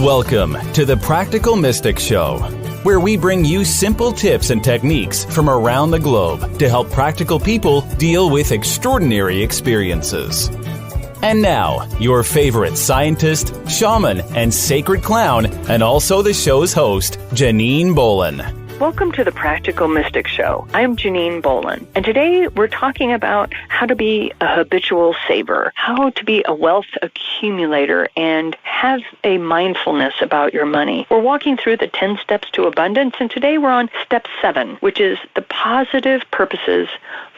Welcome to the Practical Mystic Show, where we bring you simple tips and techniques from around the globe to help practical people deal with extraordinary experiences. And now, your favorite scientist, shaman, and sacred clown, and also the show's host, Janine Bolon. Welcome to the Practical Mystic Show. I'm Janine Bolon, and today we're talking about how to be a habitual saver, how to be a wealth accumulator, and have a mindfulness about your money. We're walking through the 10 steps to abundance, and today we're on step 7, which is the positive purposes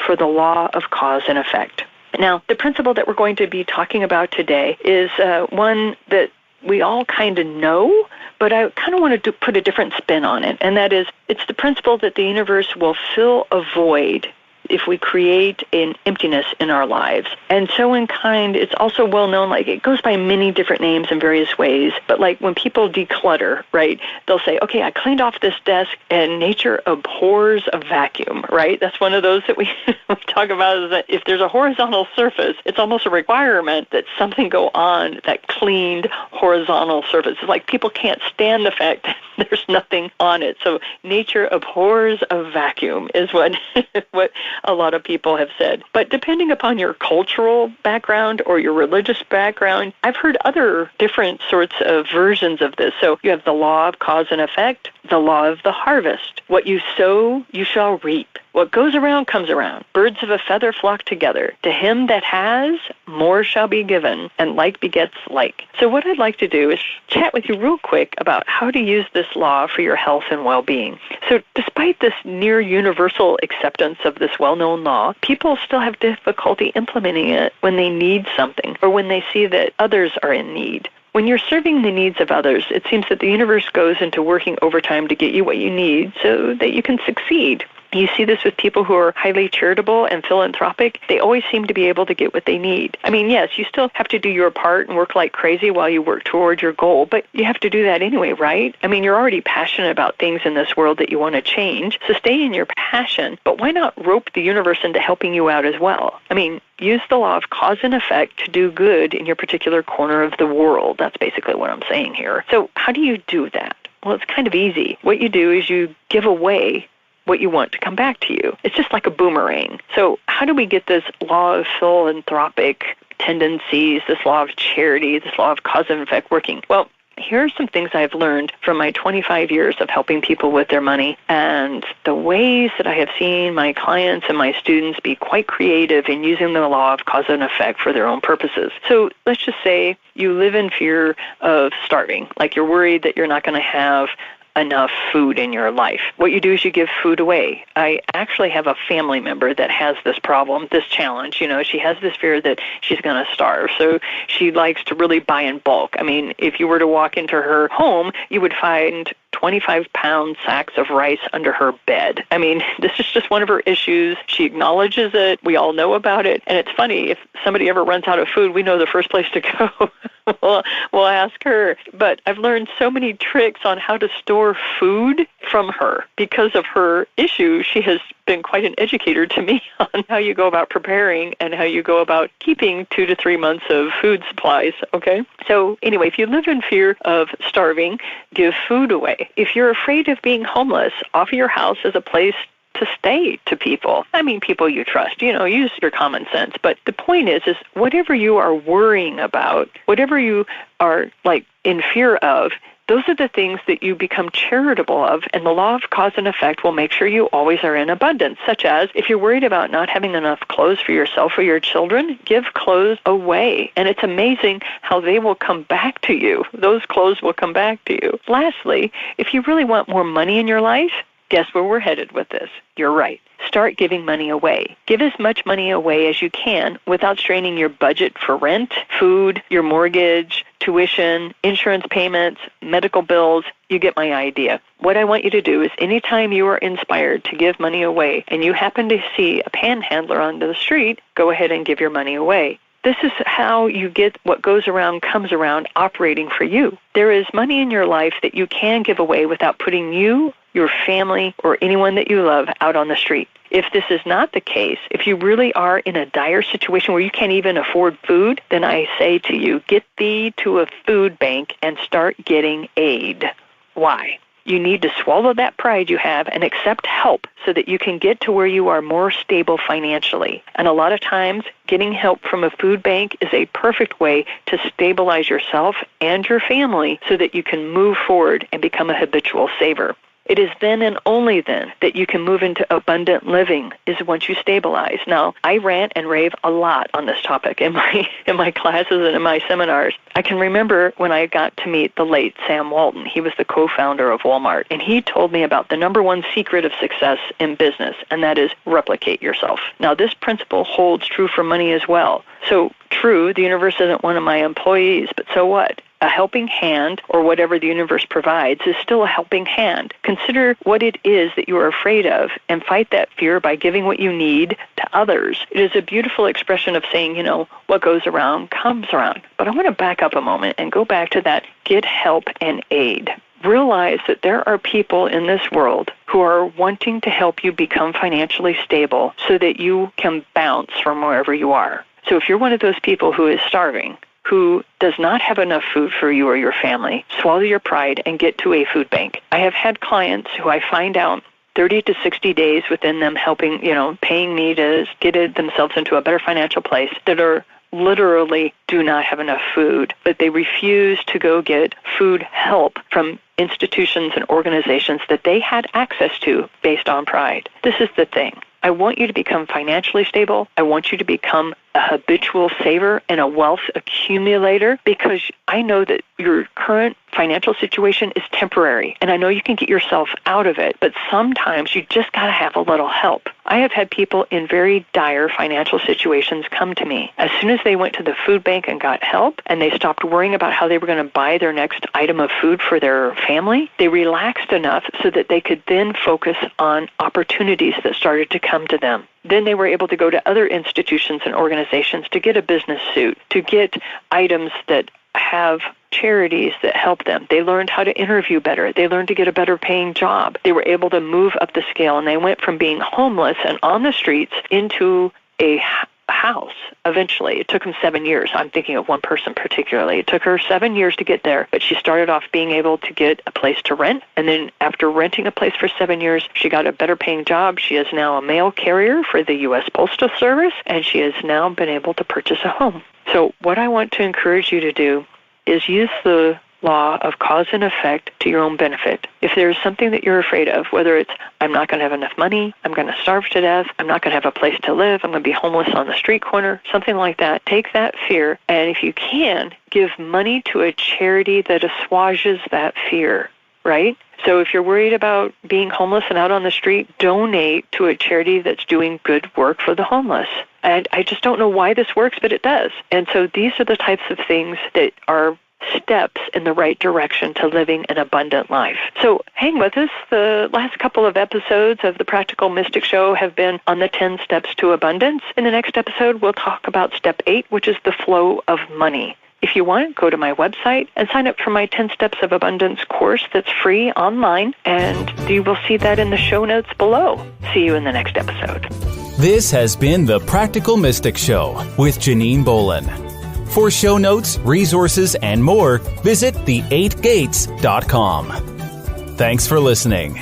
for the law of cause and effect. Now, the principle that we're going to be talking about today is one that we all kind of know, but I kind of wanted to put a different spin on it, and that is, it's the principle that the universe will fill a void if we create an emptiness in our lives. And so in kind, it's also well known, like it goes by many different names in various ways, but like when people declutter, right, they'll say, okay, I cleaned off this desk and nature abhors a vacuum, right? That's one of those that we talk about, is that if there's a horizontal surface, it's almost a requirement that something go on that cleaned horizontal surface. It's like people can't stand the fact that there's nothing on it. So nature abhors a vacuum is what a lot of people have said. But depending upon your cultural background or your religious background, I've heard other different sorts of versions of this. So you have the law of cause and effect, the law of the harvest. What you sow, you shall reap. What goes around comes around. Birds of a feather flock together. To him that has, more shall be given, and like begets like. So what I'd like to do is chat with you real quick about how to use this law for your health and well-being. So despite this near universal acceptance of this well-known law, people still have difficulty implementing it when they need something or when they see that others are in need. When you're serving the needs of others, it seems that the universe goes into working overtime to get you what you need so that you can succeed. You see this with people who are highly charitable and philanthropic. They always seem to be able to get what they need. I mean, yes, you still have to do your part and work like crazy while you work toward your goal, but you have to do that anyway, right? I mean, you're already passionate about things in this world that you want to change, so stay in your passion, but why not rope the universe into helping you out as well? I mean, use the law of cause and effect to do good in your particular corner of the world. That's basically what I'm saying here. So how do you do that? Well, it's kind of easy. What you do is you give away what you want to come back to you. It's just like a boomerang. So how do we get this law of philanthropic tendencies, this law of charity, this law of cause and effect working? Well, here are some things I've learned from my 25 years of helping people with their money and the ways that I have seen my clients and my students be quite creative in using the law of cause and effect for their own purposes. So let's just say you live in fear of starving, like you're worried that you're not going to have enough food in your life. What you do is you give food away. I actually have a family member that has this problem, this challenge. You know, she has this fear that she's going to starve. So she likes to really buy in bulk. I mean, if you were to walk into her home, you would find 25-pound sacks of rice under her bed. I mean, this is just one of her issues. She acknowledges it. We all know about it. And it's funny, if somebody ever runs out of food, we know the first place to go. We'll ask her. But I've learned so many tricks on how to store food from her. Because of her issue, she has been quite an educator to me on how you go about preparing and how you go about keeping 2 to 3 months of food supplies, okay? So anyway, if you live in fear of starving, give food away. If you're afraid of being homeless, offer your house as a place to stay to people. I mean, people you trust. You know, use your common sense. But the point is whatever you are worrying about, whatever you are like in fear of, those are the things that you become charitable of, and the law of cause and effect will make sure you always are in abundance, such as if you're worried about not having enough clothes for yourself or your children, give clothes away. And it's amazing how they will come back to you. Those clothes will come back to you. Lastly, if you really want more money in your life, guess where we're headed with this? You're right. Start giving money away. Give as much money away as you can without straining your budget for rent, food, your mortgage, tuition, insurance payments, medical bills. You get my idea. What I want you to do is anytime you are inspired to give money away and you happen to see a panhandler on the street, go ahead and give your money away. This is how you get what goes around comes around operating for you. There is money in your life that you can give away without putting you your family, or anyone that you love out on the street. If this is not the case, if you really are in a dire situation where you can't even afford food, then I say to you, get thee to a food bank and start getting aid. Why? You need to swallow that pride you have and accept help so that you can get to where you are more stable financially. And a lot of times, getting help from a food bank is a perfect way to stabilize yourself and your family so that you can move forward and become a habitual saver. It is then and only then that you can move into abundant living, is once you stabilize. Now, I rant and rave a lot on this topic in my classes and in my seminars. I can remember when I got to meet the late Sam Walton. He was the co-founder of Walmart, and he told me about the number one secret of success in business, and that is replicate yourself. Now, this principle holds true for money as well. So, true, the universe isn't one of my employees, but so what? A helping hand, or whatever the universe provides, is still a helping hand. Consider what it is that you are afraid of and fight that fear by giving what you need to others. It is a beautiful expression of saying, what goes around comes around. But I want to back up a moment and go back to that get help and aid. Realize that there are people in this world who are wanting to help you become financially stable so that you can bounce from wherever you are. So if you're one of those people who is starving, who does not have enough food for you or your family, swallow your pride and get to a food bank. I have had clients who I find out 30 to 60 days within them helping, paying me to get themselves into a better financial place that are literally do not have enough food, but they refuse to go get food help from institutions and organizations that they had access to based on pride. This is the thing. I want you to become financially stable. I want you to become a habitual saver and a wealth accumulator, because I know that your current financial situation is temporary, and I know you can get yourself out of it, but sometimes you just got to have a little help. I have had people in very dire financial situations come to me. As soon as they went to the food bank and got help, and they stopped worrying about how they were going to buy their next item of food for their family, they relaxed enough so that they could then focus on opportunities that started to come to them. Then they were able to go to other institutions and organizations to get a business suit, to get items that have charities that help them. They learned how to interview better. They learned to get a better paying job. They were able to move up the scale, and they went from being homeless and on the streets into a house eventually. It took them 7 years. I'm thinking of one person particularly. It took her 7 years to get there, but she started off being able to get a place to rent, and then after renting a place for 7 years, she got a better paying job. She is now a mail carrier for the U.S. Postal Service, and she has now been able to purchase a home. So what I want to encourage you to do is use the law of cause and effect to your own benefit. If there's something that you're afraid of, whether it's I'm not going to have enough money, I'm going to starve to death, I'm not going to have a place to live, I'm going to be homeless on the street corner, something like that, take that fear, and if you can, give money to a charity that assuages that fear, right? So if you're worried about being homeless and out on the street, donate to a charity that's doing good work for the homeless. And I just don't know why this works, but it does. And so these are the types of things that are steps in the right direction to living an abundant life. So hang with us. The last couple of episodes of the Practical Mystic Show have been on the 10 steps to abundance. In the next episode, we'll talk about step 8, which is the flow of money. If you want, go to my website and sign up for my 10 Steps of Abundance course that's free online, and you will see that in the show notes below. See you in the next episode. This has been the Practical Mystic Show with Janine Bolon. For show notes, resources, and more, visit the8gates.com. Thanks for listening.